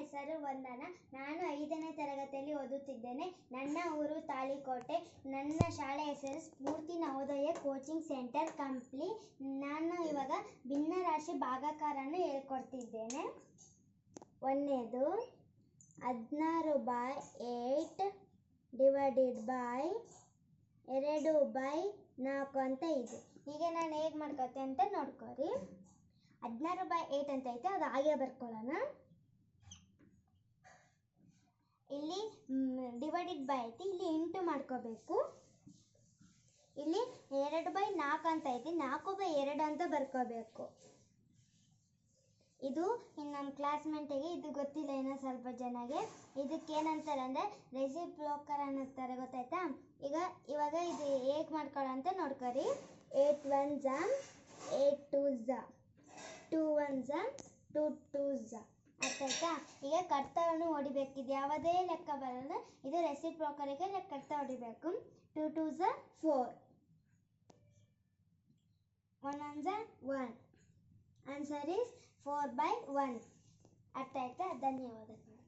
ಹೆಸರು ವಂದನ. ನಾನು 5ನೇ ತರಗತಿಯಲ್ಲಿ ಓದುತ್ತಿದ್ದೇನೆ. ನನ್ನ ಊರು ತಾಳಿಕೋಟೆ. ನನ್ನ ಶಾಲೆ ಹೆಸರು ಸ್ಫೂರ್ತಿ ನವೋದಯ ಕೋಚಿಂಗ್ ಸೆಂಟರ್ ಕಂಪ್ಲಿ. ನಾನು ಇವಾಗ ಭಿನ್ನರಾಶಿ ಭಾಗಾಕಾರವನ್ನು ಹೇಳ್ಕೊಡ್ತಿದ್ದೇನೆ. ಒಂದನೇದು 16/8 ಡಿವೈಡೆಡ್ ಬೈ 2/4 ಅಂತ ಇದೆ. ಈಗ ನಾನು ಹೇಗೆ ಮಾಡ್ಕೊತೆ ಅಂತ ನೋಡ್ಕೊರಿ. 16/8 ಅಂತ ಐತೆ, ಅದು ಹಾಗೆ ಬರ್ಕೊಳ್ಳೋಣ. ಇಲ್ಲಿ ಡಿವೈಡೆಡ್ ಬೈ ಐತಿ, ಇಲ್ಲಿ ಇಂಟು ಮಾಡ್ಕೋಬೇಕು. ಇಲ್ಲಿ 2/4 ಅಂತ ಐತಿ, 4/2 ಅಂತ ಬರ್ಕೋಬೇಕು. ಇದು ನಮ್ಮ ಕ್ಲಾಸ್ಮೇಟಿಗೆ ಇದು ಗೊತ್ತಿಲ್ಲ ಏನೋ ಸ್ವಲ್ಪ ಜನಗೆ. ಇದಕ್ಕೆ ಏನಂತಾರೆ ಅಂದರೆ ರೆಸಿಪ್ರೋಕಲ್ ಅನ್ನೋತಾರೆ, ಗೊತ್ತಾಯ್ತಾ? ಇವಾಗ ಇದು ಹೇಗೆ ಮಾಡ್ಕೊಳ್ಳೋ ಅಂತ ನೋಡ್ಕೊರಿ. 8 1s 8 2s 2 1s 2 2s. ಅರ್ಥ ಆಯ್ತಾ? ಈಗ ಕರ್ತವನ್ನು ಹೊಡಿಬೇಕು. ಇದು ಯಾವುದೇ ಲೆಕ್ಕ ಬರಲ್ಲ, ಇದು ರೆಸಿಪ್ರೋಕಲ್ಗೆ ಕರ್ತ ಹೊಡಿಬೇಕು. 2 2s 4, 1 1s 1. Answer is 4/1. ಅರ್ಥ ಆಯ್ತಾ? ಧನ್ಯವಾದಗಳು.